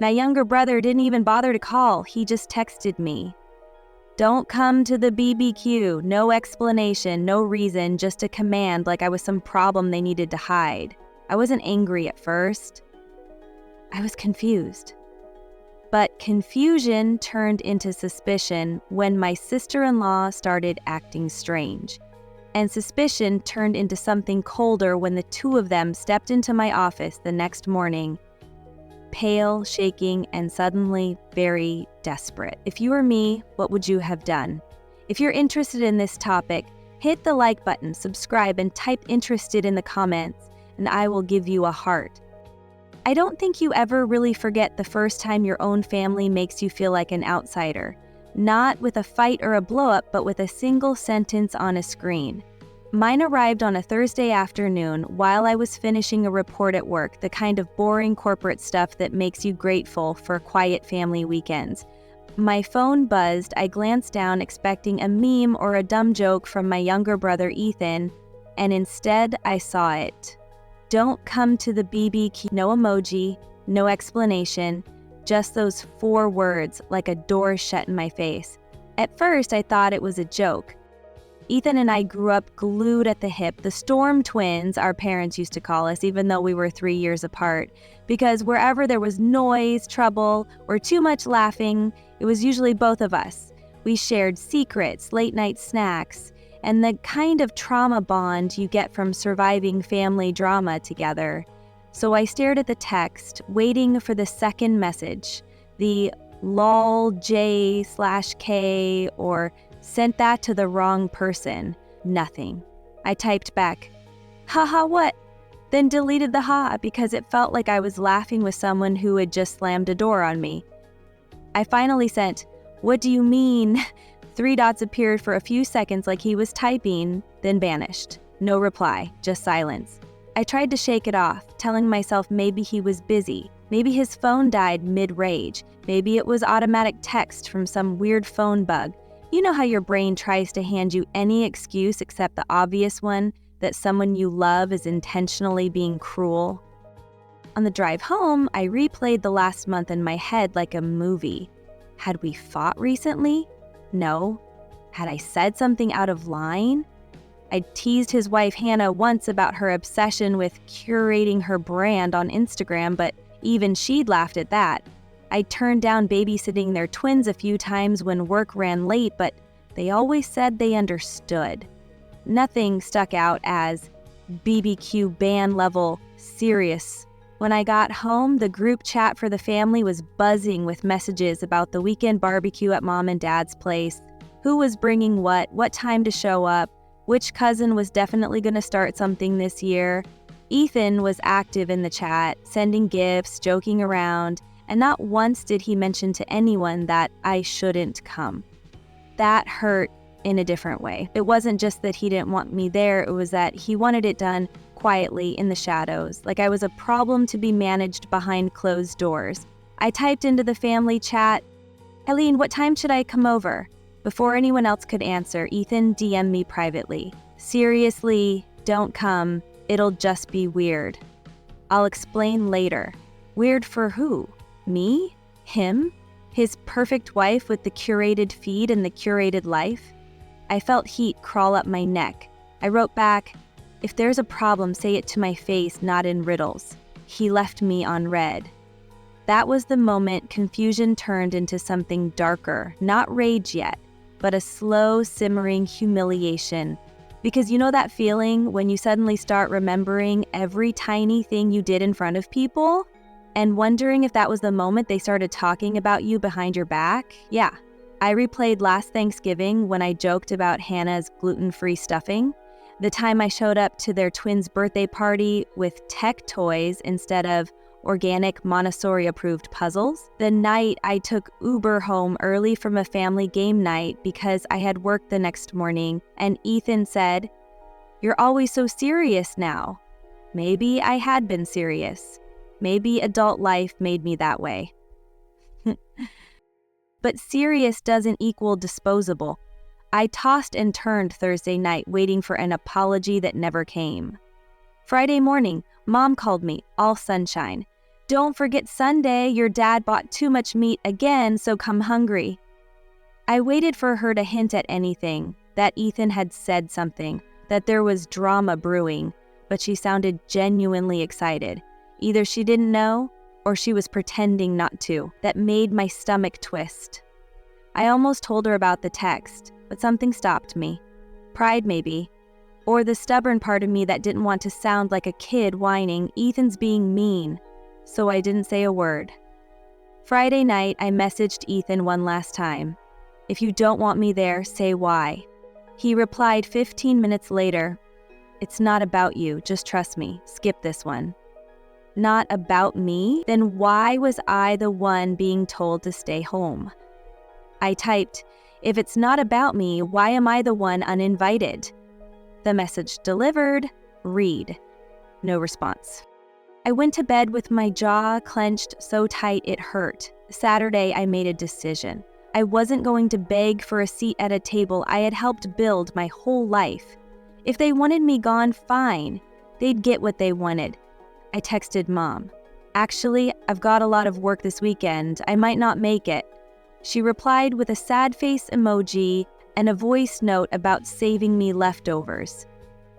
My younger brother didn't even bother to call. He just texted me. Don't come to the BBQ. No explanation, no reason, just a command like I was some problem they needed to hide. I wasn't angry at first. I was confused. But confusion turned into suspicion when my sister-in-law started acting strange. And suspicion turned into something colder when the two of them stepped into my office the next morning, pale, shaking, and suddenly very desperate. If you were me, what would you have done? If you're interested in this topic, hit the like button, subscribe, and type interested in the comments, and I will give you a heart. I don't think you ever really forget the first time your own family makes you feel like an outsider. Not with a fight or a blow-up, but with a single sentence on a screen. Mine arrived on a Thursday afternoon while I was finishing a report at work, the kind of boring corporate stuff that makes you grateful for quiet family weekends. My phone buzzed. I glanced down expecting a meme or a dumb joke from my younger brother Ethan, and instead I saw it. Don't come to the BBQ. No emoji, no explanation, just those 4 words like a door shut in my face. At first, I thought it was a joke. Ethan and I grew up glued at the hip, the Storm Twins, our parents used to call us, even though we were 3 years apart, because wherever there was noise, trouble, or too much laughing, it was usually both of us. We shared secrets, late-night snacks, and the kind of trauma bond you get from surviving family drama together. So I stared at the text, waiting for the second message, the lol J/K or sent that to the wrong person. Nothing. I typed back, haha what? Then deleted the ha because it felt like I was laughing with someone who had just slammed a door on me. I finally sent, what do you mean? 3 dots appeared for a few seconds like he was typing, then vanished. No reply, just silence. I tried to shake it off, telling myself maybe he was busy. Maybe his phone died mid-rage. Maybe it was automatic text from some weird phone bug. You know how your brain tries to hand you any excuse except the obvious one, that someone you love is intentionally being cruel? On the drive home, I replayed the last month in my head like a movie. Had we fought recently? No. Had I said something out of line? I teased his wife Hannah once about her obsession with curating her brand on Instagram, but even she'd laughed at that. I turned down babysitting their twins a few times when work ran late, but they always said they understood. Nothing stuck out as BBQ ban level serious. When I got home, the group chat for the family was buzzing with messages about the weekend barbecue at Mom and Dad's place, who was bringing what time to show up, which cousin was definitely going to start something this year. Ethan was active in the chat, sending gifts, joking around, and not once did he mention to anyone that I shouldn't come. That hurt in a different way. It wasn't just that he didn't want me there, it was that he wanted it done quietly in the shadows, like I was a problem to be managed behind closed doors. I typed into the family chat, Eileen, what time should I come over? Before anyone else could answer, Ethan DM'd me privately. Seriously, don't come. It'll just be weird. I'll explain later. Weird for who? Me? Him? His perfect wife with the curated feed and the curated life? I felt heat crawl up my neck. I wrote back, if there's a problem, say it to my face, not in riddles. He left me on red. That was the moment confusion turned into something darker, not rage yet, but a slow, simmering humiliation. Because you know that feeling when you suddenly start remembering every tiny thing you did in front of people? And wondering if that was the moment they started talking about you behind your back? Yeah. I replayed last Thanksgiving when I joked about Hannah's gluten-free stuffing, the time I showed up to their twins' birthday party with tech toys instead of organic Montessori-approved puzzles, the night I took Uber home early from a family game night because I had work the next morning, and Ethan said, "You're always so serious now." Maybe I had been serious. Maybe adult life made me that way. But serious doesn't equal disposable. I tossed and turned Thursday night, waiting for an apology that never came. Friday morning, Mom called me, all sunshine. Don't forget Sunday, your dad bought too much meat again, so come hungry. I waited for her to hint at anything, that Ethan had said something, that there was drama brewing, but she sounded genuinely excited. Either she didn't know, or she was pretending not to. That made my stomach twist. I almost told her about the text, but something stopped me. Pride, maybe. Or the stubborn part of me that didn't want to sound like a kid whining, Ethan's being mean. So I didn't say a word. Friday night, I messaged Ethan one last time. If you don't want me there, say why. He replied 15 minutes later, it's not about you, just trust me, skip this one. Not about me? Then why was I the one being told to stay home? I typed, if it's not about me, why am I the one uninvited? The message delivered, read. No response. I went to bed with my jaw clenched so tight it hurt. Saturday, I made a decision. I wasn't going to beg for a seat at a table I had helped build my whole life. If they wanted me gone, fine. They'd get what they wanted. I texted Mom. Actually, I've got a lot of work this weekend. I might not make it. She replied with a sad face emoji and a voice note about saving me leftovers.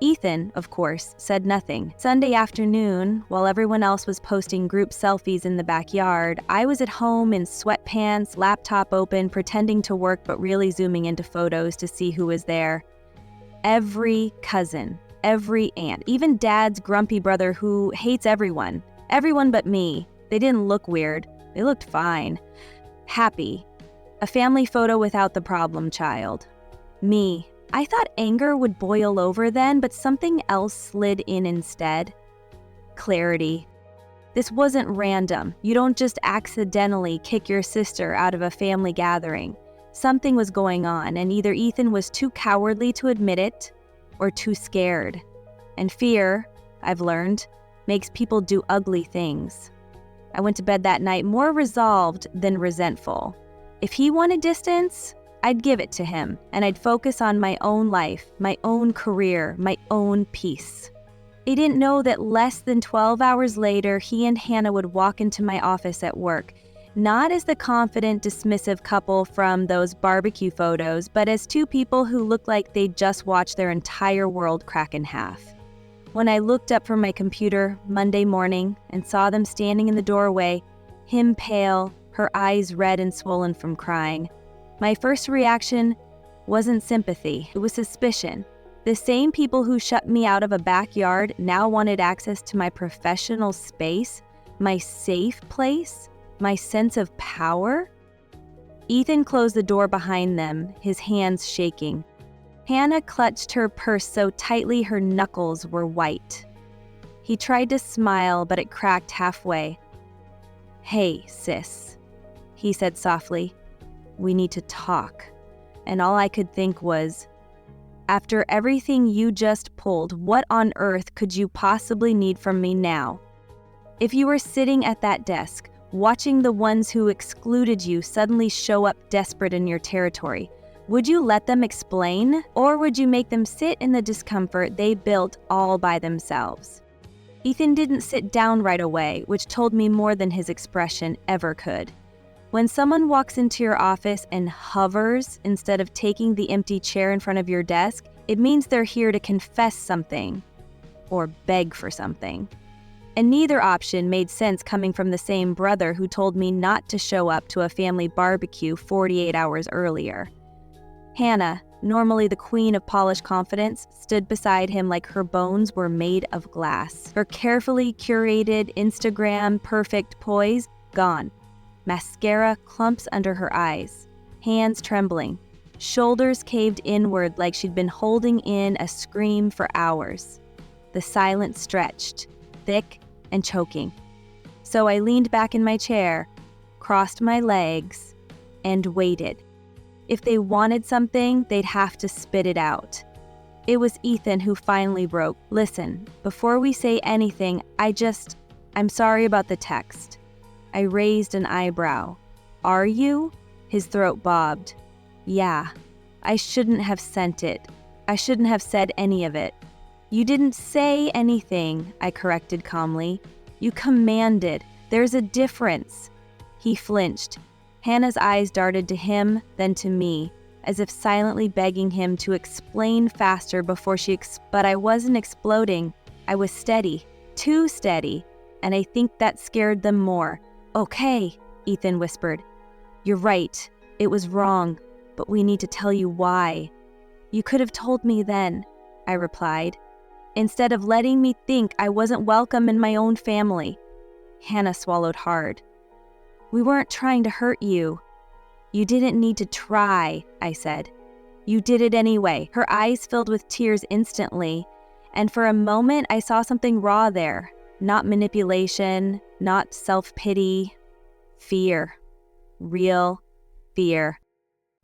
Ethan, of course, said nothing. Sunday afternoon, while everyone else was posting group selfies in the backyard, I was at home in sweatpants, laptop open, pretending to work but really zooming into photos to see who was there. Every cousin, every aunt, even Dad's grumpy brother who hates everyone. Everyone but me. They didn't look weird. They looked fine. Happy. A family photo without the problem child. Me. I thought anger would boil over then, but something else slid in instead. Clarity. This wasn't random. You don't just accidentally kick your sister out of a family gathering. Something was going on, and either Ethan was too cowardly to admit it, or too scared. And fear, I've learned, makes people do ugly things. I went to bed that night more resolved than resentful. If he wanted distance, I'd give it to him, and I'd focus on my own life, my own career, my own peace. I didn't know that less than 12 hours later, he and Hannah would walk into my office at work, not as the confident, dismissive couple from those barbecue photos, but as two people who looked like they'd just watched their entire world crack in half. When I looked up from my computer Monday morning and saw them standing in the doorway, him pale, her eyes red and swollen from crying, my first reaction wasn't sympathy, it was suspicion. The same people who shut me out of a backyard now wanted access to my professional space, my safe place, my sense of power. Ethan closed the door behind them, his hands shaking. Hannah clutched her purse so tightly her knuckles were white. He tried to smile, but it cracked halfway. Hey, sis, he said softly. We need to talk. And all I could think was, after everything you just pulled, what on earth could you possibly need from me now? If you were sitting at that desk, watching the ones who excluded you suddenly show up desperate in your territory, would you let them explain, or would you make them sit in the discomfort they built all by themselves? Ethan didn't sit down right away, which told me more than his expression ever could. When someone walks into your office and hovers instead of taking the empty chair in front of your desk, it means they're here to confess something or beg for something. And neither option made sense coming from the same brother who told me not to show up to a family barbecue 48 hours earlier. Hannah, normally the queen of polished confidence, stood beside him like her bones were made of glass. Her carefully curated Instagram perfect poise gone. Mascara clumps under her eyes, hands trembling, shoulders caved inward like she'd been holding in a scream for hours. The silence stretched, thick and choking. So I leaned back in my chair, crossed my legs, and waited. If they wanted something, they'd have to spit it out. It was Ethan who finally broke. Listen, before we say anything, I'm sorry about the text. I raised an eyebrow. Are you? His throat bobbed. Yeah, I shouldn't have sent it. I shouldn't have said any of it. You didn't say anything, I corrected calmly. You commanded. There's a difference. He flinched. Hannah's eyes darted to him, then to me, as if silently begging him to explain faster before but I wasn't exploding. I was steady, too steady, and I think that scared them more. Okay, Ethan whispered. You're right. It was wrong, but we need to tell you why. You could have told me then, I replied, instead of letting me think I wasn't welcome in my own family. Hannah swallowed hard. We weren't trying to hurt you. You didn't need to try, I said. You did it anyway. Her eyes filled with tears instantly, and for a moment I saw something raw there. Not manipulation, not self-pity. Fear. Real fear.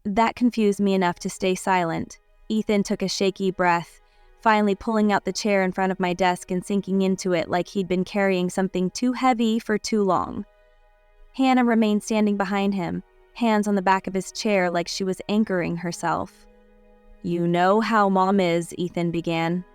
That confused me enough to stay silent. Ethan took a shaky breath, finally pulling out the chair in front of my desk and sinking into it like he'd been carrying something too heavy for too long. Hannah remained standing behind him, hands on the back of his chair like she was anchoring herself. You know how Mom is, Ethan began.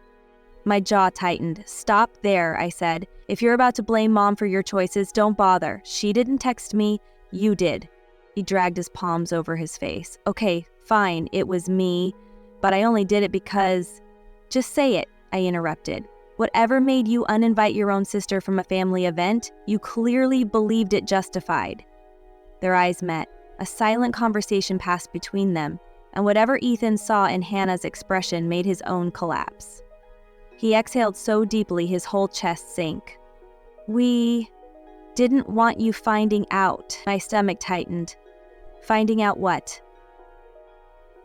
My jaw tightened. Stop there, I said. If you're about to blame Mom for your choices, don't bother. She didn't text me. You did. He dragged his palms over his face. Okay, fine, it was me, but I only did it because... Just say it, I interrupted. Whatever made you uninvite your own sister from a family event, you clearly believed it justified. Their eyes met. A silent conversation passed between them, and whatever Ethan saw in Hannah's expression made his own collapse. He exhaled so deeply his whole chest sank. We didn't want you finding out. My stomach tightened. Finding out what?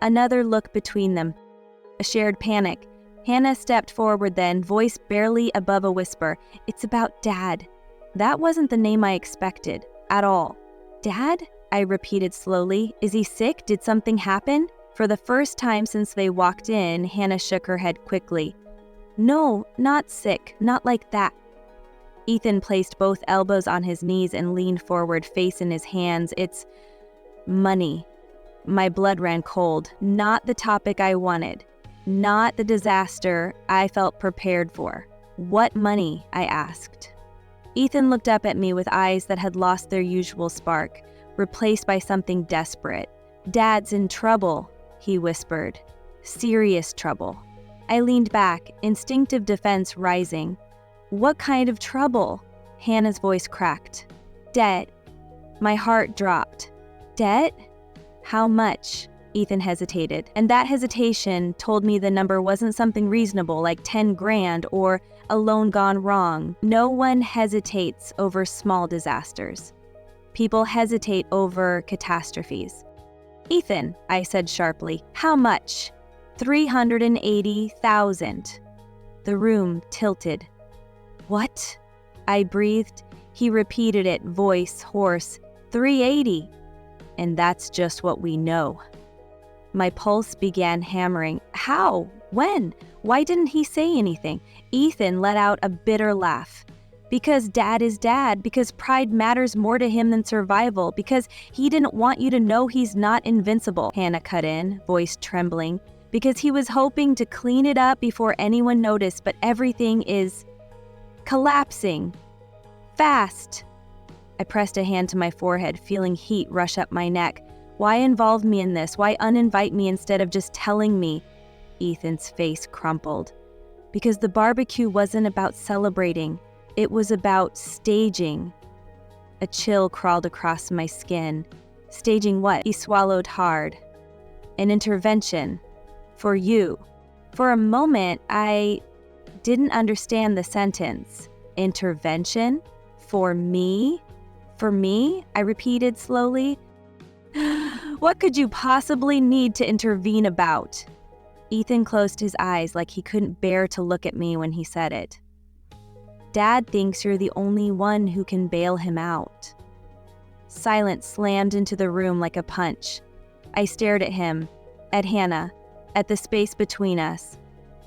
Another look between them. A shared panic. Hannah stepped forward then, voice barely above a whisper. It's about Dad. That wasn't the name I expected, at all. Dad? I repeated slowly. Is he sick? Did something happen? For the first time since they walked in, Hannah shook her head quickly. No, not sick, not like that. Ethan placed both elbows on his knees and leaned forward, face in his hands. It's money. My blood ran cold. Not the topic I wanted. Not the disaster I felt prepared for. What money? I asked. Ethan looked up at me with eyes that had lost their usual spark, replaced by something desperate. Dad's in trouble, he whispered. Serious trouble. I leaned back, instinctive defense rising. What kind of trouble? Hannah's voice cracked. Debt. My heart dropped. Debt? How much? Ethan hesitated, and that hesitation told me the number wasn't something reasonable like 10 grand or a loan gone wrong. No one hesitates over small disasters. People hesitate over catastrophes. Ethan, I said sharply, how much? 380,000. The room tilted. What? I breathed. He repeated it, voice hoarse. 380. And that's just what we know. My pulse began hammering. How? When? Why didn't he say anything? Ethan let out a bitter laugh. Because Dad is Dad, because pride matters more to him than survival, because he didn't want you to know he's not invincible, Hannah cut in, voice trembling, because he was hoping to clean it up before anyone noticed, but everything is collapsing. Fast. I pressed a hand to my forehead, feeling heat rush up my neck. Why involve me in this? Why uninvite me instead of just telling me? Ethan's face crumpled. Because the barbecue wasn't about celebrating. It was about staging. A chill crawled across my skin. Staging what? He swallowed hard. An intervention. For you. For a moment, I didn't understand the sentence. Intervention? For me? For me? I repeated slowly. What could you possibly need to intervene about? Ethan closed his eyes like he couldn't bear to look at me when he said it. Dad thinks you're the only one who can bail him out. Silence slammed into the room like a punch. I stared at him, at Hannah, at the space between us.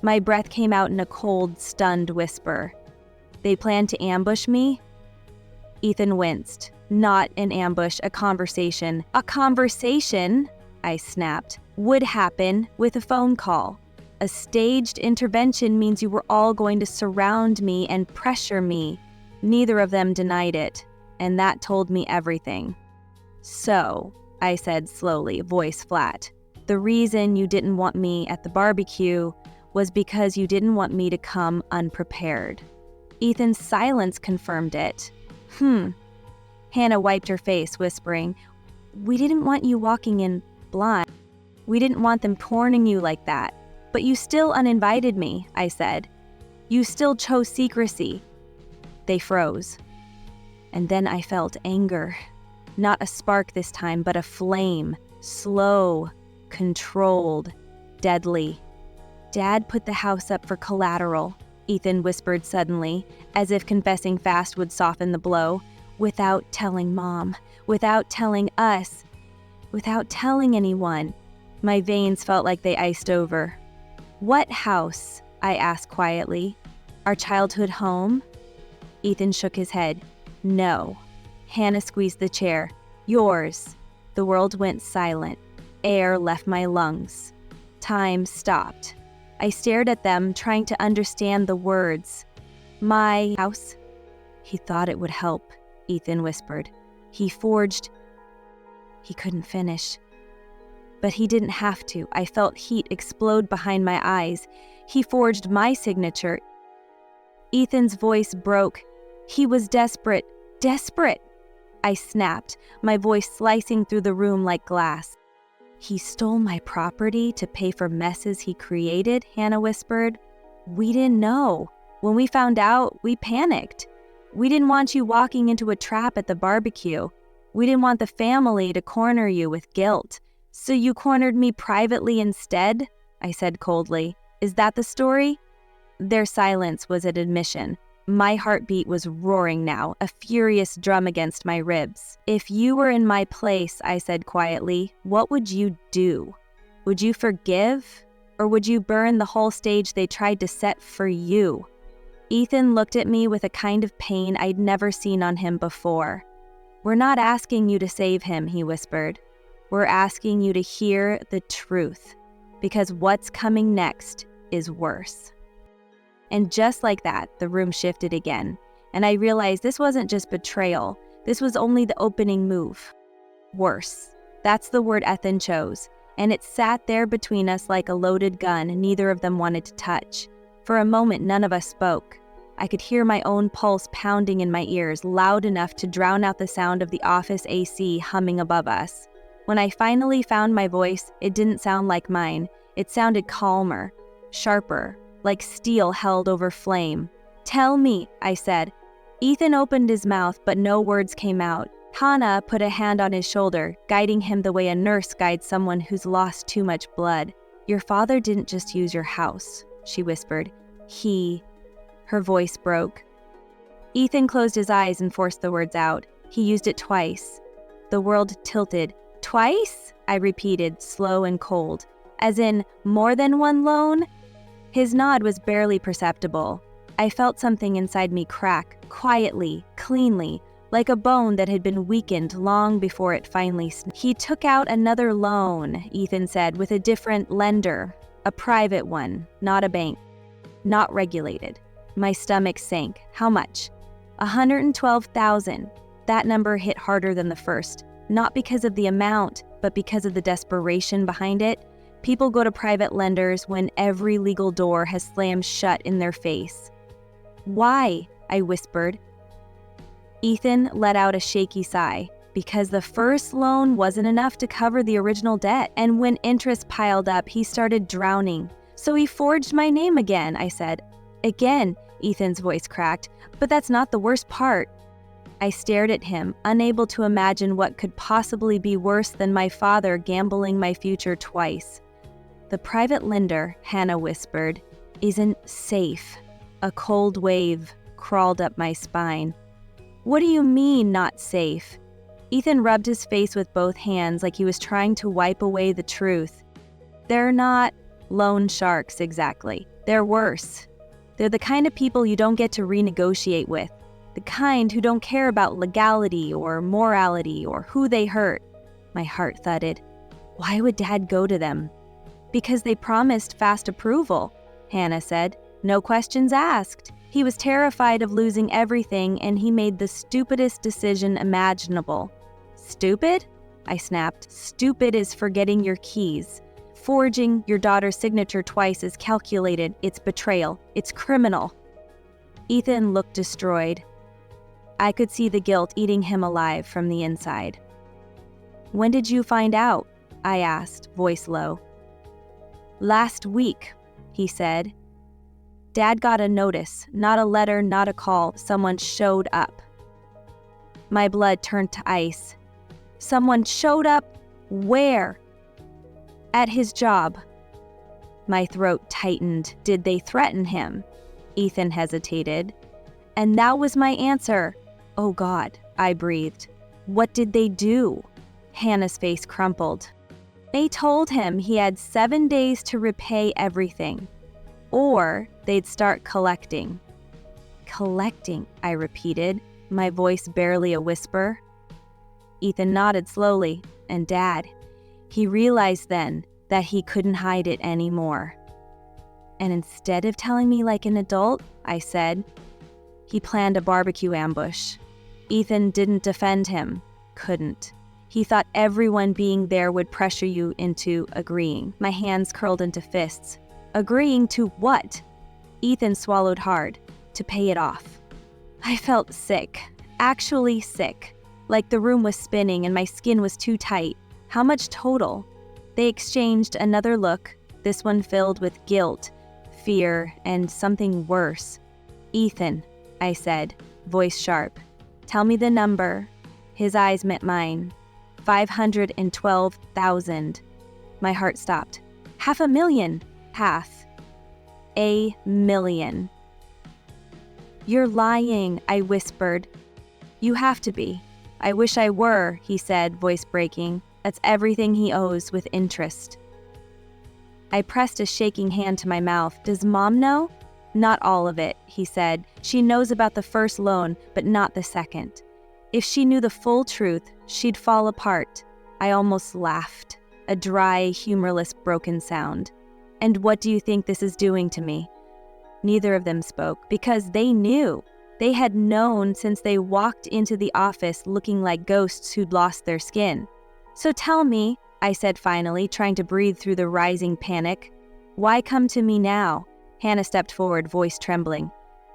My breath came out in a cold, stunned whisper. They planned to ambush me? Ethan winced. Not an ambush, a conversation. A conversation, I snapped, would happen with a phone call. A staged intervention means you were all going to surround me and pressure me. Neither of them denied it. and that told me everything. So, I said slowly, voice flat, the reason you didn't want me at the barbecue was because you didn't want me to come unprepared. Ethan's silence confirmed it. Hannah wiped her face, whispering, we didn't want you walking in blind. We didn't want them cornering you like that. But you still uninvited me, I said. You still chose secrecy. They froze. And then I felt anger. Not a spark this time, but a flame. Slow, controlled, deadly. Dad put the house up for collateral, Ethan whispered suddenly, as if confessing fast would soften the blow. Without telling Mom, without telling us, without telling anyone. My veins felt like they iced over. What house? I asked quietly. Our childhood home? Ethan shook his head. No. Hannah squeezed the chair. Yours. The world went silent. Air left my lungs. Time stopped. I stared at them, trying to understand the words. My house? He thought it would help, Ethan whispered. He couldn't finish. But he didn't have to. I felt heat explode behind my eyes. He forged my signature. Ethan's voice broke. He was desperate. Desperate! I snapped, my voice slicing through the room like glass. He stole my property to pay for messes he created, Hannah whispered. We didn't know. When we found out, we panicked. We didn't want you walking into a trap at the barbecue. We didn't want the family to corner you with guilt. So you cornered me privately instead? I said coldly. Is that the story? Their silence was an admission. My heartbeat was roaring now, a furious drum against my ribs. If you were in my place, I said quietly, what would you do? Would you forgive? Or would you burn the whole stage they tried to set for you? Ethan looked at me with a kind of pain I'd never seen on him before. We're not asking you to save him, he whispered. We're asking you to hear the truth, because what's coming next is worse. And just like that, the room shifted again, and I realized this wasn't just betrayal. This was only the opening move. Worse. That's the word Ethan chose, and it sat there between us like a loaded gun neither of them wanted to touch. For a moment, none of us spoke. I could hear my own pulse pounding in my ears, loud enough to drown out the sound of the office AC humming above us. When I finally found my voice, it didn't sound like mine. It sounded calmer, sharper, like steel held over flame. Tell me, I said. Ethan opened his mouth, but no words came out. Hannah put a hand on his shoulder, guiding him the way a nurse guides someone who's lost too much blood. Your father didn't just use your house, she whispered. Her voice broke. Ethan closed his eyes and forced the words out. He used it twice. The world tilted. Twice? I repeated, slow and cold. As in, more than one loan? His nod was barely perceptible. I felt something inside me crack, quietly, cleanly, like a bone that had been weakened long before it finally snapped. He took out another loan, Ethan said, with a different lender. A private one, not a bank. Not regulated. My stomach sank. How much? $112,000. That number hit harder than the first. Not because of the amount, but because of the desperation behind it. People go to private lenders when every legal door has slammed shut in their face. Why? I whispered. Ethan let out a shaky sigh. Because the first loan wasn't enough to cover the original debt, and when interest piled up, he started drowning. So he forged my name again, I said. Again, Ethan's voice cracked, but that's not the worst part. I stared at him, unable to imagine what could possibly be worse than my father gambling my future twice. The private lender, Hannah whispered, isn't safe. A cold wave crawled up my spine. What do you mean, not safe? Ethan rubbed his face with both hands like he was trying to wipe away the truth. They're not loan sharks exactly. They're worse. They're the kind of people you don't get to renegotiate with. The kind who don't care about legality or morality or who they hurt. My heart thudded. Why would Dad go to them? Because they promised fast approval, Hannah said. No questions asked. He was terrified of losing everything, and he made the stupidest decision imaginable. Stupid? I snapped. Stupid is forgetting your keys. Forging your daughter's signature twice is calculated. It's betrayal. It's criminal. Ethan looked destroyed. I could see the guilt eating him alive from the inside. When did you find out? I asked, voice low. Last week, he said. Dad got a notice, not a letter, not a call. Someone showed up. My blood turned to ice. Someone showed up? Where? At his job. My throat tightened. Did they threaten him? Ethan hesitated. And that was my answer. Oh God, I breathed. What did they do? Hannah's face crumpled. They told him he had 7 days to repay everything, or they'd start collecting. Collecting, I repeated, my voice barely a whisper. Ethan nodded slowly, and Dad, he realized then that he couldn't hide it anymore. And instead of telling me like an adult, I said, he planned a barbecue ambush. Ethan didn't defend him, couldn't. He thought everyone being there would pressure you into agreeing. My hands curled into fists. Agreeing to what? Ethan swallowed hard, to pay it off. I felt sick, actually sick, like the room was spinning and my skin was too tight. How much total? They exchanged another look, this one filled with guilt, fear, and something worse. Ethan, I said, voice sharp. Tell me the number. His eyes met mine. 512,000. My heart stopped. 500,000. Half. A million. You're lying, I whispered. You have to be. I wish I were, he said, voice breaking. That's everything he owes with interest. I pressed a shaking hand to my mouth. Does Mom know? Not all of it, he said. She knows about the first loan, but not the second. If she knew the full truth, she'd fall apart. I almost laughed, a dry, humorless, broken sound. And what do you think this is doing to me? Neither of them spoke, because they knew. They had known since they walked into the office looking like ghosts who'd lost their skin. So tell me, I said finally, trying to breathe through the rising panic. Why come to me now? Hannah stepped forward, voice trembling.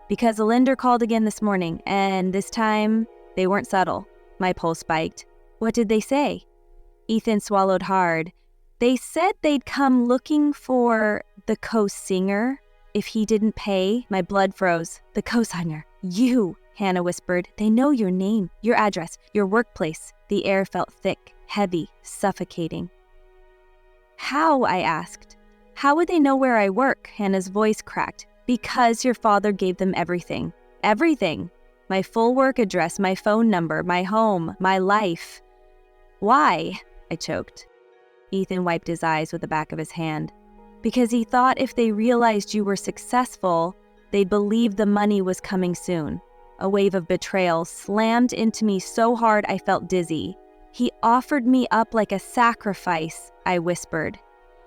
Because a lender called again this morning, and this time, they weren't subtle. My pulse spiked. What did they say? Ethan swallowed hard. They said they'd come looking for the co-singer. If he didn't pay, my blood froze. The co-signer. You, Hannah whispered. They know your name, your address, your workplace. The air felt thick, heavy, suffocating. How? I asked. How would they know where I work? Hannah's voice cracked. Because your father gave them everything. Everything. My full work address, my phone number, my home, my life. Why? I choked. Ethan wiped his eyes with the back of his hand. Because he thought if they realized you were successful, they'd believe the money was coming soon. A wave of betrayal slammed into me so hard I felt dizzy. He offered me up like a sacrifice, I whispered.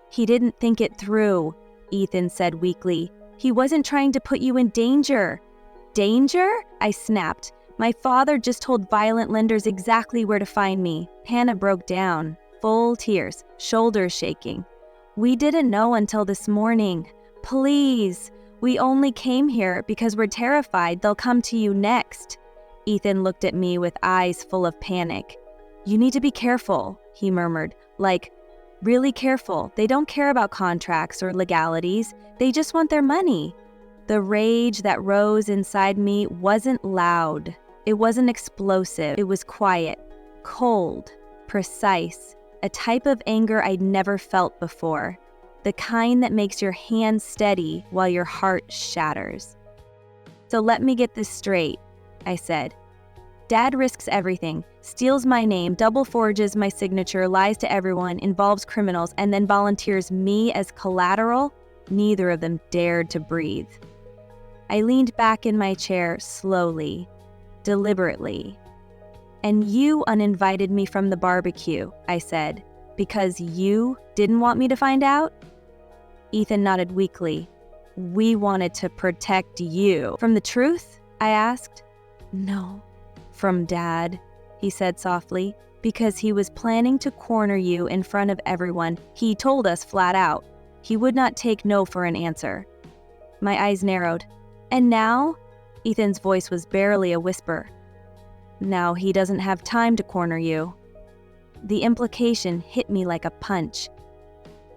He didn't think it through, Ethan said weakly. He wasn't trying to put you in danger. Danger? I snapped. My father just told violent lenders exactly where to find me. Hannah broke down, full tears, shoulders shaking. We didn't know until this morning. Please, we only came here because we're terrified they'll come to you next. Ethan looked at me with eyes full of panic. You need to be careful, he murmured, like, really careful. They don't care about contracts or legalities. They just want their money. The rage that rose inside me wasn't loud. It wasn't explosive. It was quiet, cold, precise, a type of anger I'd never felt before. The kind that makes your hands steady while your heart shatters. So let me get this straight, I said. Dad risks everything, steals my name, double forges my signature, lies to everyone, involves criminals, and then volunteers me as collateral? Neither of them dared to breathe. I leaned back in my chair slowly, deliberately. And you uninvited me from the barbecue, I said, because you didn't want me to find out? Ethan nodded weakly. We wanted to protect you. From the truth? I asked. No. From Dad, he said softly, because he was planning to corner you in front of everyone. He told us flat out. He would not take no for an answer. My eyes narrowed. And now? Ethan's voice was barely a whisper. Now he doesn't have time to corner you. The implication hit me like a punch.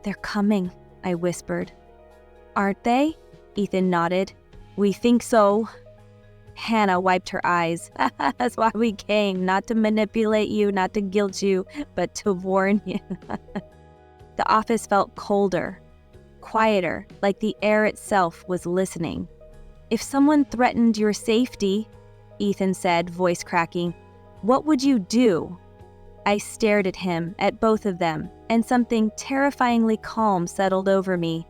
They're coming, I whispered. Aren't they? Ethan nodded. We think so. Hannah wiped her eyes. That's why we came, not to manipulate you, not to guilt you, but to warn you. The office felt colder, quieter, like the air itself was listening. If someone threatened your safety, Ethan said, voice cracking, what would you do? I stared at him, at both of them, and something terrifyingly calm settled over me.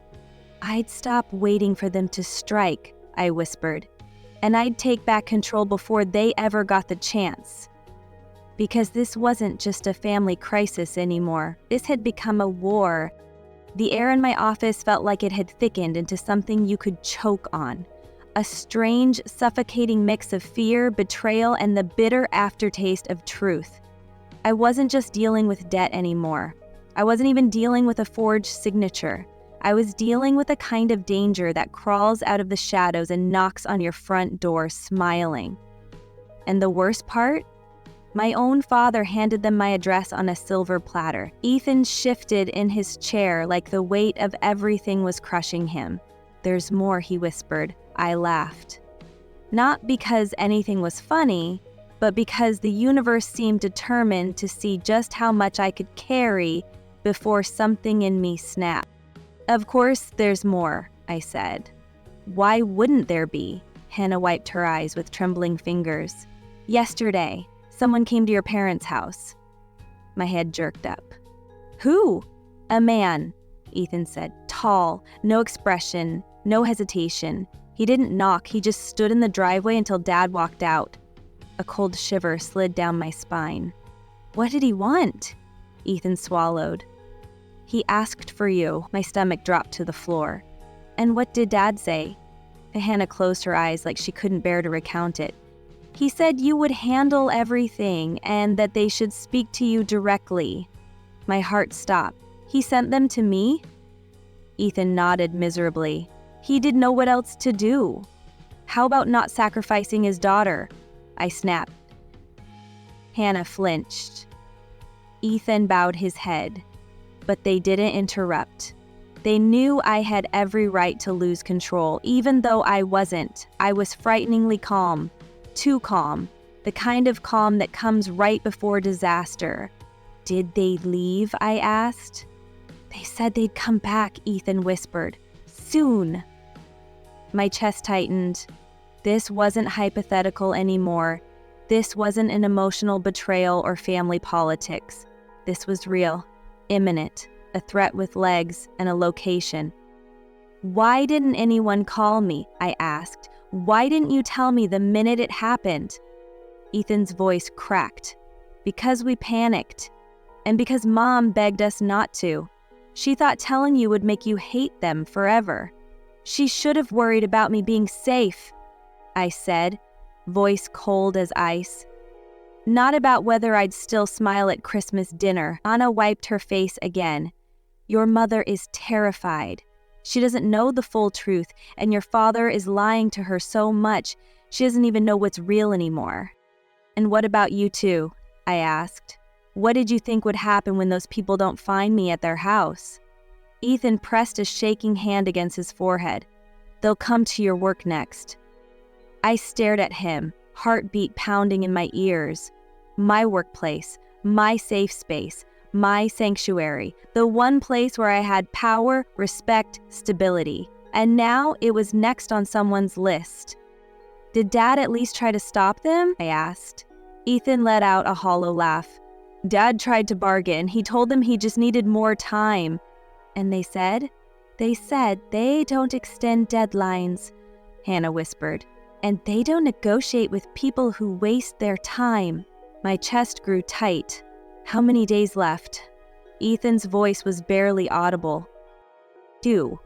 I'd stop waiting for them to strike, I whispered, and I'd take back control before they ever got the chance. Because this wasn't just a family crisis anymore. This had become a war. The air in my office felt like it had thickened into something you could choke on. A strange, suffocating mix of fear, betrayal, and the bitter aftertaste of truth. I wasn't just dealing with debt anymore. I wasn't even dealing with a forged signature. I was dealing with a kind of danger that crawls out of the shadows and knocks on your front door smiling. And the worst part? My own father handed them my address on a silver platter. Ethan shifted in his chair like the weight of everything was crushing him. There's more, he whispered. I laughed. Not because anything was funny, but because the universe seemed determined to see just how much I could carry before something in me snapped. Of course, there's more, I said. Why wouldn't there be? Hannah wiped her eyes with trembling fingers. Yesterday, someone came to your parents' house. My head jerked up. Who? A man, Ethan said. Tall, no expression, no hesitation. He didn't knock, he just stood in the driveway until Dad walked out. A cold shiver slid down my spine. What did he want? Ethan swallowed. He asked for you. My stomach dropped to the floor. And what did Dad say? Hannah closed her eyes like she couldn't bear to recount it. He said you would handle everything and that they should speak to you directly. My heart stopped. He sent them to me? Ethan nodded miserably. He didn't know what else to do. How about not sacrificing his daughter? I snapped. Hannah flinched. Ethan bowed his head, but they didn't interrupt. They knew I had every right to lose control, even though I wasn't. I was frighteningly calm, too calm, the kind of calm that comes right before disaster. Did they leave? I asked. They said they'd come back, Ethan whispered. Soon. My chest tightened. This wasn't hypothetical anymore. This wasn't an emotional betrayal or family politics. This was real, imminent, a threat with legs and a location. Why didn't anyone call me? I asked. Why didn't you tell me the minute it happened? Ethan's voice cracked. Because we panicked. And because Mom begged us not to. She thought telling you would make you hate them forever. She should have worried about me being safe, I said, voice cold as ice. Not about whether I'd still smile at Christmas dinner. Anna wiped her face again. Your mother is terrified. She doesn't know the full truth, and your father is lying to her so much, she doesn't even know what's real anymore. And what about you two? I asked. What did you think would happen when those people don't find me at their house? Ethan pressed a shaking hand against his forehead. They'll come to your work next. I stared at him, heartbeat pounding in my ears. My workplace, my safe space, my sanctuary, the one place where I had power, respect, stability. And now it was next on someone's list. Did Dad at least try to stop them? I asked. Ethan let out a hollow laugh. Dad tried to bargain. He told them he just needed more time. And they said? They said they don't extend deadlines, Hannah whispered. And they don't negotiate with people who waste their time. My chest grew tight. How many days left? Ethan's voice was barely audible. 2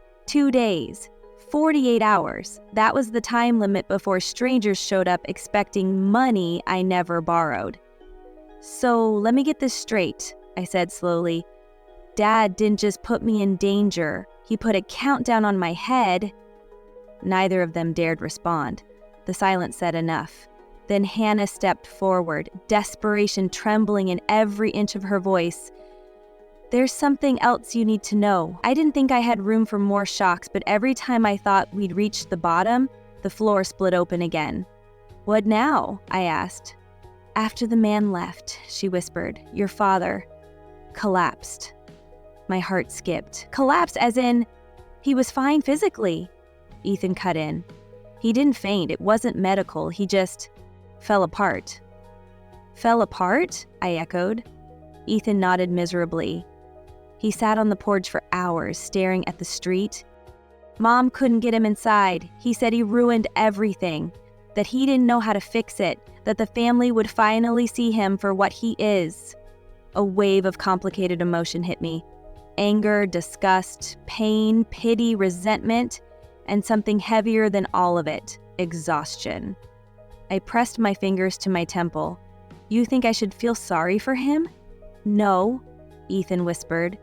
days. 48 hours. That was the time limit before strangers showed up expecting money I never borrowed. So let me get this straight, I said slowly. Dad didn't just put me in danger. He put a countdown on my head. Neither of them dared respond. The silence said enough. Then Hannah stepped forward, desperation trembling in every inch of her voice. There's something else you need to know. I didn't think I had room for more shocks, but every time I thought we'd reached the bottom, the floor split open again. What now? I asked. After the man left, she whispered, your father collapsed. My heart skipped. Collapsed as in, he was fine physically. Ethan cut in. He didn't faint. It wasn't medical. He just fell apart. Fell apart? I echoed. Ethan nodded miserably. He sat on the porch for hours, staring at the street. Mom couldn't get him inside. He said he ruined everything, that he didn't know how to fix it, that the family would finally see him for what he is. A wave of complicated emotion hit me. Anger, disgust, pain, pity, resentment, and something heavier than all of it, exhaustion. I pressed my fingers to my temple. You think I should feel sorry for him? No, Ethan whispered.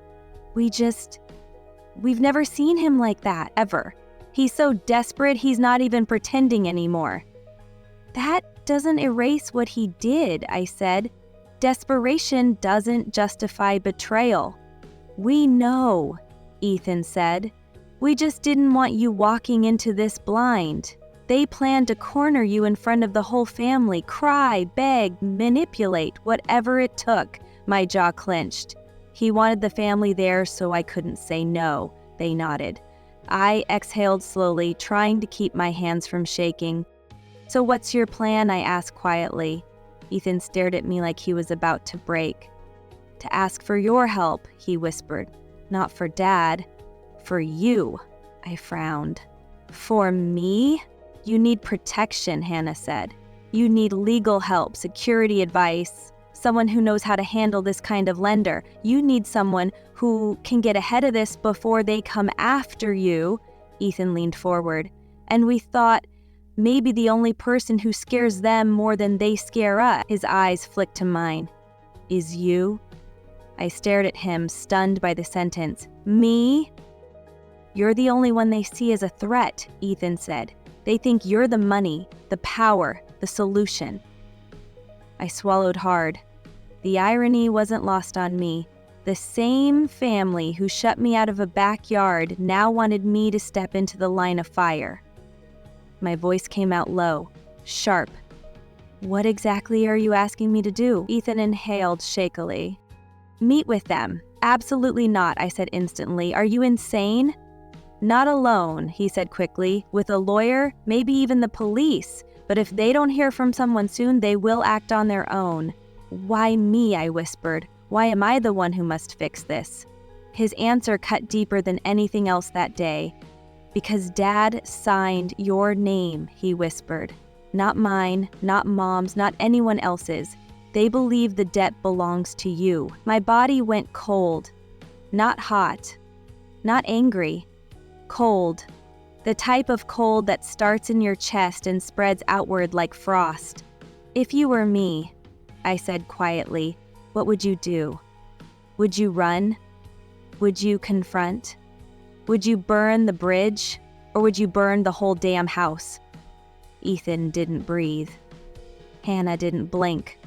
We've never seen him like that, ever. He's so desperate he's not even pretending anymore. That doesn't erase what he did, I said. Desperation doesn't justify betrayal. We know, Ethan said. We just didn't want you walking into this blind. They planned to corner you in front of the whole family, cry, beg, manipulate, whatever it took. My jaw clenched. He wanted the family there, so I couldn't say no. They nodded. I exhaled slowly, trying to keep my hands from shaking. So what's your plan? I asked quietly. Ethan stared at me like he was about to break. To ask for your help, he whispered. Not for Dad. For you, I frowned. For me? You need protection, Hannah said. You need legal help, security advice, someone who knows how to handle this kind of lender. You need someone who can get ahead of this before they come after you. Ethan leaned forward. And we thought maybe the only person who scares them more than they scare us. His eyes flicked to mine. Is you? I stared at him, stunned by the sentence. Me? You're the only one they see as a threat, Ethan said. They think you're the money, the power, the solution. I swallowed hard. The irony wasn't lost on me. The same family who shut me out of a backyard now wanted me to step into the line of fire. My voice came out low, sharp. What exactly are you asking me to do? Ethan inhaled shakily. Meet with them. Absolutely not, I said instantly. Are you insane? Not alone, he said quickly. With a lawyer, maybe even the police. But if they don't hear from someone soon, they will act on their own. Why me? I whispered. Why am I the one who must fix this? His answer cut deeper than anything else that day. Because Dad signed your name, he whispered. Not mine, not Mom's, not anyone else's. They believe the debt belongs to you. My body went cold. Not hot. Not angry. Cold. The type of cold that starts in your chest and spreads outward like frost. If you were me, I said quietly, what would you do? Would you run? Would you confront? Would you burn the bridge? Or would you burn the whole damn house? Ethan didn't breathe. Hannah didn't blink.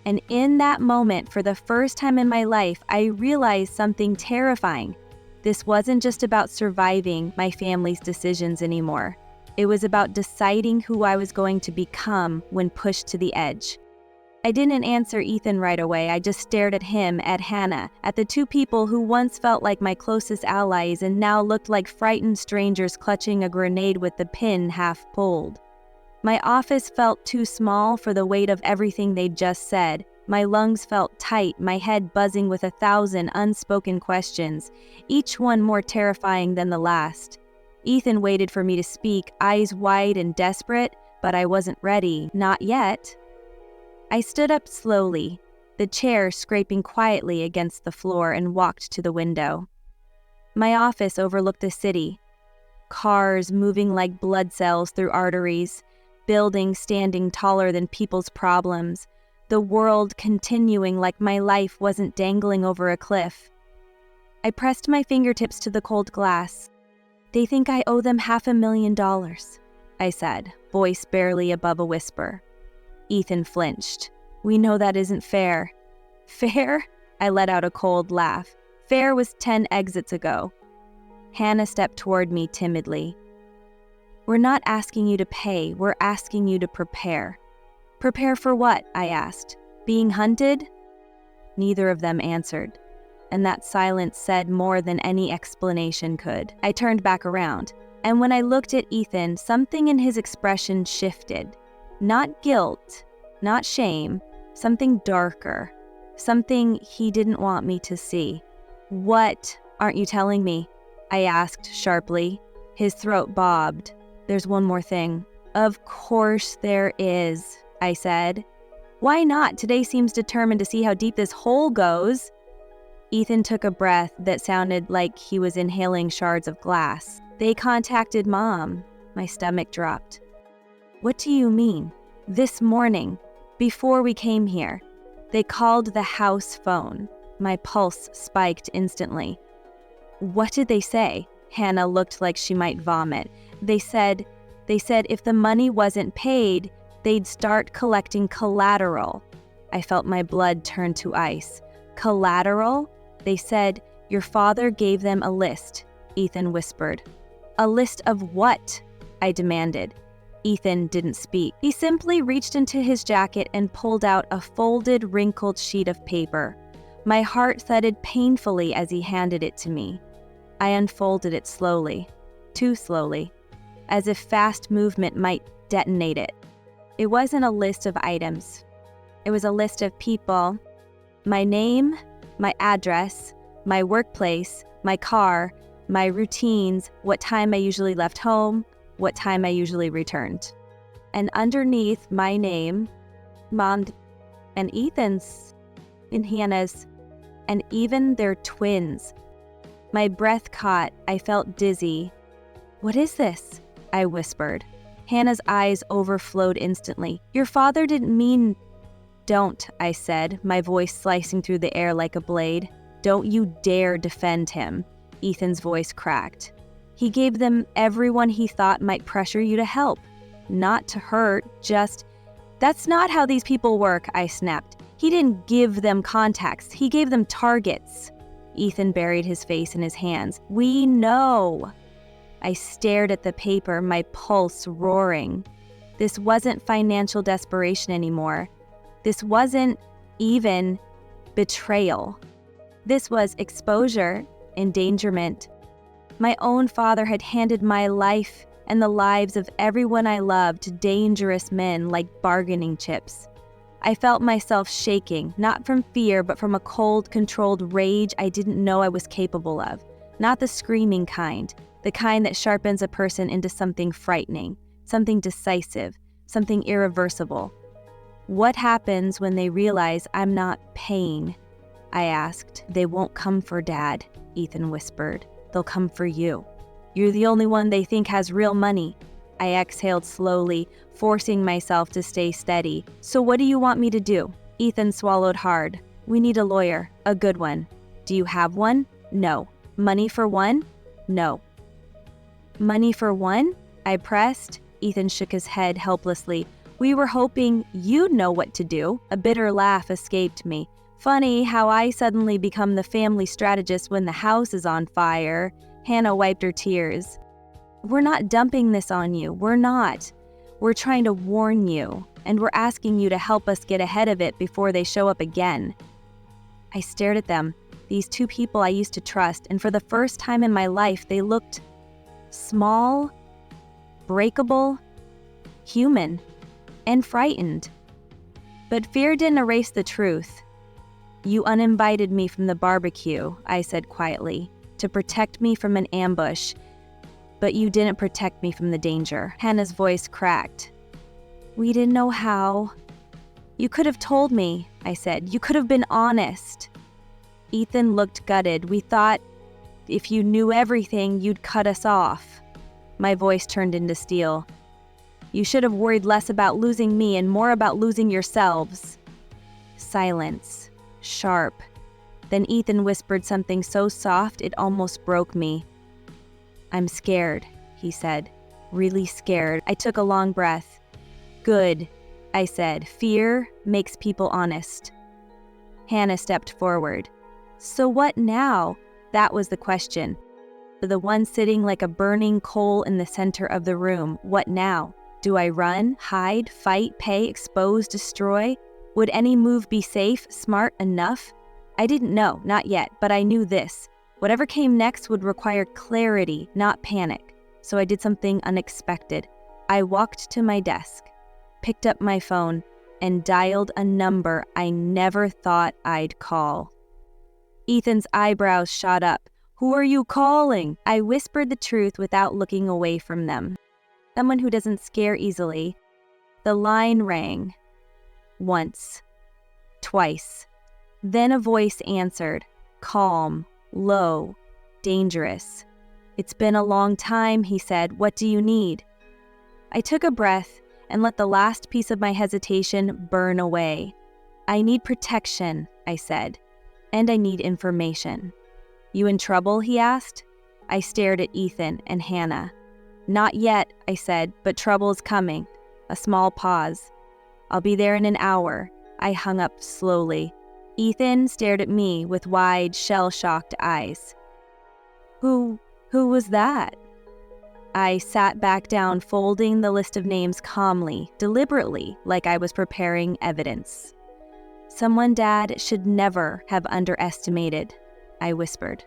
And in that moment, for the first time in my life, I realized something terrifying. This wasn't just about surviving my family's decisions anymore. It was about deciding who I was going to become when pushed to the edge. I didn't answer Ethan right away. I just stared at him, at Hannah, at the two people who once felt like my closest allies and now looked like frightened strangers clutching a grenade with the pin half pulled. My office felt too small for the weight of everything they'd just said. My lungs felt tight, my head buzzing with 1,000 unspoken questions, each one more terrifying than the last. Ethan waited for me to speak, eyes wide and desperate, but I wasn't ready, not yet. I stood up slowly, the chair scraping quietly against the floor, and walked to the window. My office overlooked the city. Cars moving like blood cells through arteries, buildings standing taller than people's problems, the world continuing like my life wasn't dangling over a cliff. I pressed my fingertips to the cold glass. They think I owe them $500,000, I said, voice barely above a whisper. Ethan flinched. We know that isn't fair. Fair? I let out a cold laugh. Fair was 10 exits ago. Hannah stepped toward me timidly. We're not asking you to pay, we're asking you to prepare. Prepare for what? I asked. Being hunted? Neither of them answered, and that silence said more than any explanation could. I turned back around, and when I looked at Ethan, something in his expression shifted. Not guilt, not shame, something darker, something he didn't want me to see. What aren't you telling me? I asked sharply. His throat bobbed. There's one more thing. Of course there is, I said. Why not? Today seems determined to see how deep this hole goes. Ethan took a breath that sounded like he was inhaling shards of glass. They contacted Mom. My stomach dropped. What do you mean? This morning, before we came here, they called the house phone. My pulse spiked instantly. What did they say? Hannah looked like she might vomit. They said if the money wasn't paid, they'd start collecting collateral. I felt my blood turn to ice. Collateral? They said, your father gave them a list, Ethan whispered. A list of what? I demanded. Ethan didn't speak. He simply reached into his jacket and pulled out a folded, wrinkled sheet of paper. My heart thudded painfully as he handed it to me. I unfolded it slowly, too slowly, as if fast movement might detonate it. It wasn't a list of items. It was a list of people. My name, my address, my workplace, my car, my routines, what time I usually left home, what time I usually returned. And underneath my name, Mom and Ethan's, and Hannah's, and even their twins. My breath caught. I felt dizzy. What is this? I whispered. Hannah's eyes overflowed instantly. Your father didn't mean... Don't, I said, my voice slicing through the air like a blade. Don't you dare defend him. Ethan's voice cracked. He gave them everyone he thought might pressure you to help. Not to hurt, just... That's not how these people work, I snapped. He didn't give them contacts. He gave them targets. Ethan buried his face in his hands. We know. I stared at the paper, my pulse roaring. This wasn't financial desperation anymore. This wasn't even betrayal. This was exposure, endangerment. My own father had handed my life and the lives of everyone I loved to dangerous men like bargaining chips. I felt myself shaking, not from fear, but from a cold, controlled rage I didn't know I was capable of. Not the screaming kind, the kind that sharpens a person into something frightening, something decisive, something irreversible. What happens when they realize I'm not paying? I asked. They won't come for Dad, Ethan whispered. They'll come for you. You're the only one they think has real money. I exhaled slowly, forcing myself to stay steady. So what do you want me to do? Ethan swallowed hard. We need a lawyer, a good one. Do you have one? No. Money for one? No. Money for one? I pressed. Ethan shook his head helplessly. We were hoping you'd know what to do. A bitter laugh escaped me. Funny how I suddenly become the family strategist when the house is on fire. Hannah wiped her tears. We're not dumping this on you. We're not. We're trying to warn you, and we're asking you to help us get ahead of it before they show up again. I stared at them, these two people I used to trust, and for the first time in my life, they looked small, breakable, human, and frightened. But fear didn't erase the truth. You uninvited me from the barbecue, I said quietly, to protect me from an ambush, but you didn't protect me from the danger. Hannah's voice cracked. We didn't know how. You could have told me, I said. You could have been honest. Ethan looked gutted. We thought if you knew everything, you'd cut us off. My voice turned into steel. You should have worried less about losing me and more about losing yourselves. Silence. Sharp. Then Ethan whispered something so soft it almost broke me. I'm scared, he said. Really scared. I took a long breath. Good, I said. Fear makes people honest. Hannah stepped forward. So what now? That was the question. The one sitting like a burning coal in the center of the room. What now? Do I run, hide, fight, pay, expose, destroy? Would any move be safe, smart enough? I didn't know, not yet, but I knew this. Whatever came next would require clarity, not panic. So I did something unexpected. I walked to my desk, picked up my phone, and dialed a number I never thought I'd call. Ethan's eyebrows shot up. Who are you calling? I whispered the truth without looking away from them. Someone who doesn't scare easily. The line rang. Once. Twice. Then a voice answered. Calm. Low. Dangerous. It's been a long time, he said. What do you need? I took a breath and let the last piece of my hesitation burn away. I need protection, I said. And I need information. You in trouble, he asked. I stared at Ethan and Hannah. Not yet, I said, but trouble's coming. A small pause. I'll be there in an hour. I hung up slowly. Ethan stared at me with wide, shell-shocked eyes. Who was that? I sat back down, folding the list of names calmly, deliberately, like I was preparing evidence. Someone Dad should never have underestimated, I whispered.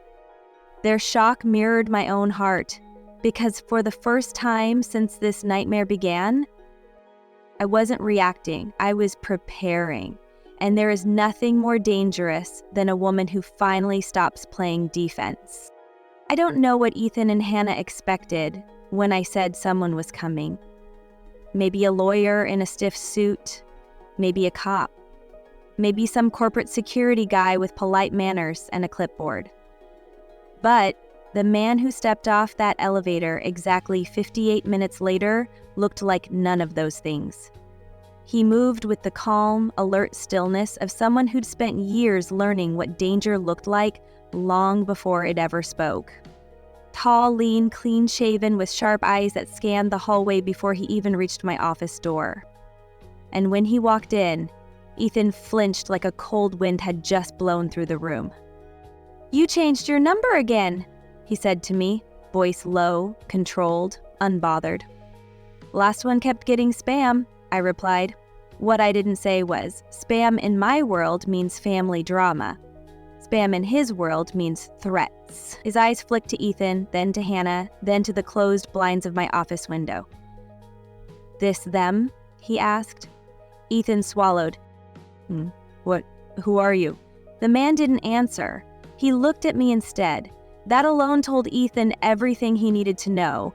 Their shock mirrored my own heart, because for the first time since this nightmare began, I wasn't reacting, I was preparing. And there is nothing more dangerous than a woman who finally stops playing defense. I don't know what Ethan and Hannah expected when I said someone was coming. Maybe a lawyer in a stiff suit, maybe a cop, maybe some corporate security guy with polite manners and a clipboard. But the man who stepped off that elevator exactly 58 minutes later looked like none of those things. He moved with the calm, alert stillness of someone who'd spent years learning what danger looked like long before it ever spoke. Tall, lean, clean-shaven, with sharp eyes that scanned the hallway before he even reached my office door. And when he walked in, Ethan flinched like a cold wind had just blown through the room. You changed your number again, he said to me, voice low, controlled, unbothered. Last one kept getting spam, I replied. What I didn't say was, spam in my world means family drama. Spam in his world means threats. His eyes flicked to Ethan, then to Hannah, then to the closed blinds of my office window. This them? He asked. Ethan swallowed. Who are you? The man didn't answer. He looked at me instead. That alone told Ethan everything he needed to know.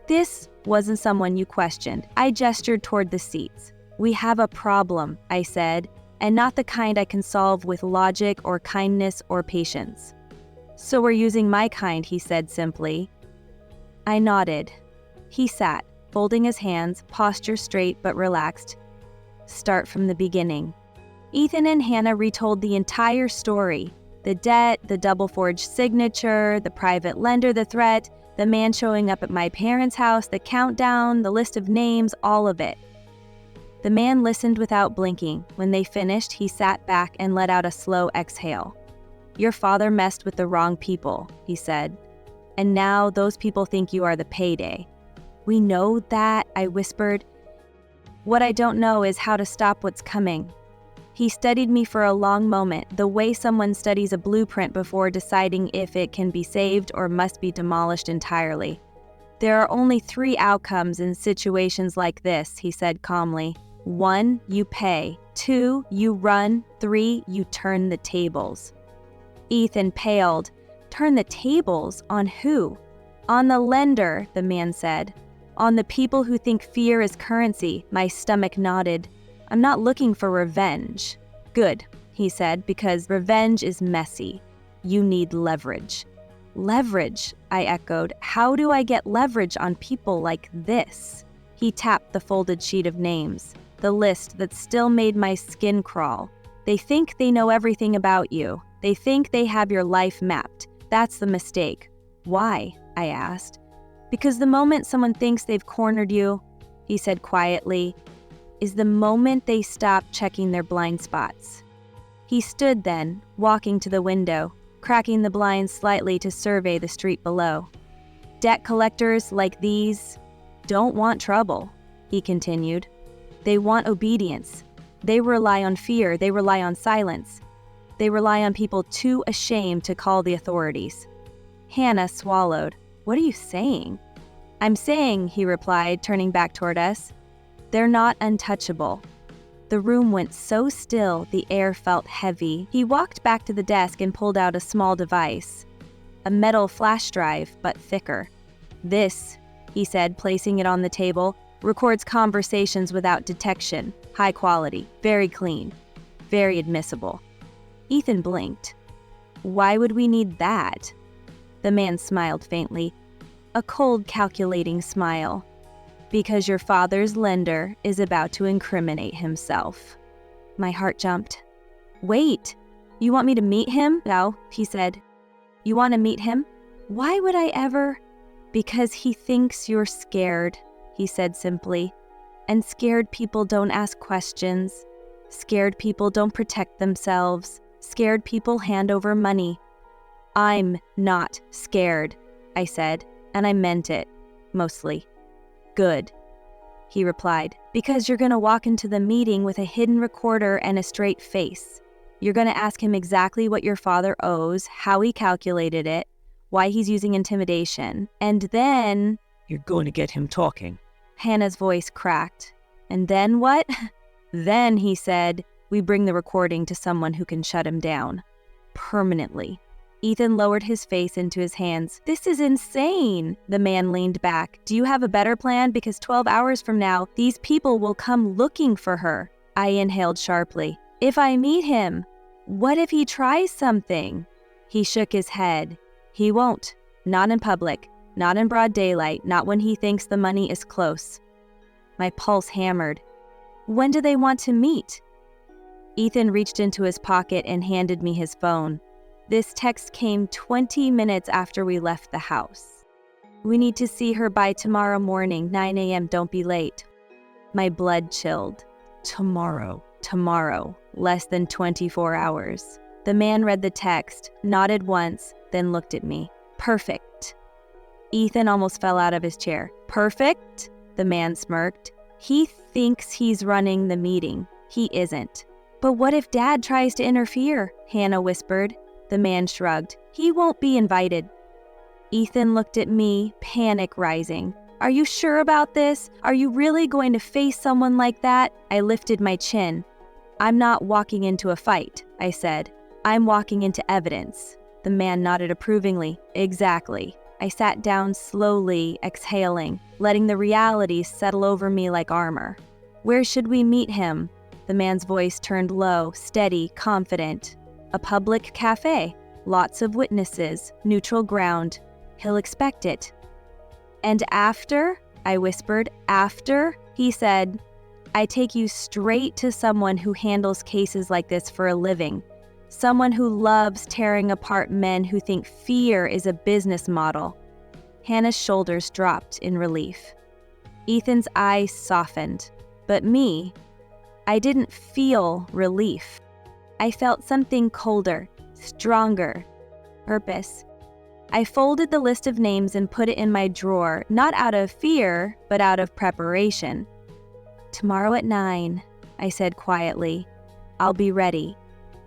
This wasn't someone you questioned. I gestured toward the seats. We have a problem, I said, and not the kind I can solve with logic or kindness or patience. So we're using my kind, he said simply. I nodded. He sat, folding his hands, posture straight but relaxed. Start from the beginning. Ethan and Hannah retold the entire story. The debt, the double-forged signature, the private lender, the threat, the man showing up at my parents' house, the countdown, the list of names, all of it. The man listened without blinking. When they finished, he sat back and let out a slow exhale. Your father messed with the wrong people, he said. And now those people think you are the payday. We know that, I whispered. What I don't know is how to stop what's coming. He studied me for a long moment, the way someone studies a blueprint before deciding if it can be saved or must be demolished entirely. There are only 3 outcomes in situations like this, he said calmly. 1, you pay. 2, you run. 3, you turn the tables. Ethan paled. Turn the tables? On who? On the lender, the man said. On the people who think fear is currency. My stomach nodded. I'm not looking for revenge. Good, he said, because revenge is messy. You need leverage. Leverage, I echoed. How do I get leverage on people like this? He tapped the folded sheet of names, the list that still made my skin crawl. They think they know everything about you. They think they have your life mapped. That's the mistake. Why? I asked. Because the moment someone thinks they've cornered you, he said quietly, is the moment they stop checking their blind spots. He stood then, walking to the window, cracking the blinds slightly to survey the street below. Debt collectors like these don't want trouble, he continued. They want obedience. They rely on fear. They rely on silence. They rely on people too ashamed to call the authorities. Hannah swallowed. What are you saying? I'm saying, he replied, turning back toward us, they're not untouchable. The room went so still, the air felt heavy. He walked back to the desk and pulled out a small device. A metal flash drive, but thicker. This, he said, placing it on the table, records conversations without detection. High quality, very clean, very admissible. Ethan blinked. Why would we need that? The man smiled faintly. A cold, calculating smile. Because your father's lender is about to incriminate himself. My heart jumped. Wait, you want me to meet him? No, he said. You want to meet him? Why would I ever? Because he thinks you're scared, he said simply. And scared people don't ask questions. Scared people don't protect themselves. Scared people hand over money. I'm not scared, I said, and I meant it, mostly. Good, he replied, because you're going to walk into the meeting with a hidden recorder and a straight face. You're going to ask him exactly what your father owes, how he calculated it, why he's using intimidation, and then... You're going to get him talking. Hannah's voice cracked. And then what? Then, he said, we bring the recording to someone who can shut him down. Permanently. Ethan lowered his face into his hands. This is insane. The man leaned back. Do you have a better plan? Because 12 hours from now, these people will come looking for her. I inhaled sharply. If I meet him, what if he tries something? He shook his head. He won't. Not in public. Not in broad daylight. Not when he thinks the money is close. My pulse hammered. When do they want to meet? Ethan reached into his pocket and handed me his phone. This text came 20 minutes after we left the house. We need to see her by tomorrow morning, 9 a.m. Don't be late. My blood chilled. Tomorrow. Less than 24 hours. The man read the text, nodded once, then looked at me. Perfect. Ethan almost fell out of his chair. Perfect? The man smirked. He thinks he's running the meeting. He isn't. But what if Dad tries to interfere? Hannah whispered. The man shrugged. He won't be invited. Ethan looked at me, panic rising. Are you sure about this? Are you really going to face someone like that? I lifted my chin. I'm not walking into a fight, I said. I'm walking into evidence. The man nodded approvingly. Exactly. I sat down slowly, exhaling, letting the reality settle over me like armor. Where should we meet him? The man's voice turned low, steady, confident. A public cafe, lots of witnesses, neutral ground. He'll expect it. And after? I whispered. After? He said, I take you straight to someone who handles cases like this for a living. Someone who loves tearing apart men who think fear is a business model. Hannah's shoulders dropped in relief. Ethan's eyes softened. But me, I didn't feel relief. I felt something colder, stronger. Purpose. I folded the list of names and put it in my drawer, not out of fear, but out of preparation. Tomorrow at 9, I said quietly. I'll be ready.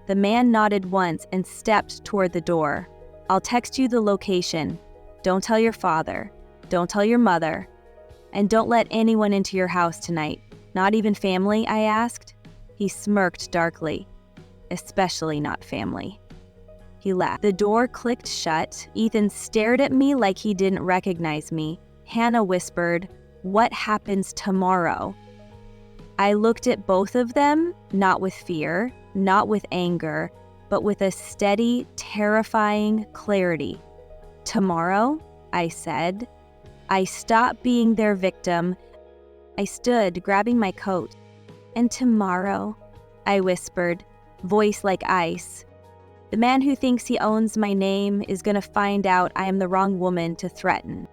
The man nodded once and stepped toward the door. I'll text you the location. Don't tell your father. Don't tell your mother. And don't let anyone into your house tonight. Not even family, I asked. He smirked darkly. Especially not family. He laughed. The door clicked shut. Ethan stared at me like he didn't recognize me. Hannah whispered, "What happens tomorrow?" I looked at both of them, not with fear, not with anger, but with a steady, terrifying clarity. Tomorrow, I said. I stopped being their victim. I stood, grabbing my coat. And tomorrow, I whispered, voice like ice. The man who thinks he owns my name is going to find out I am the wrong woman to threaten.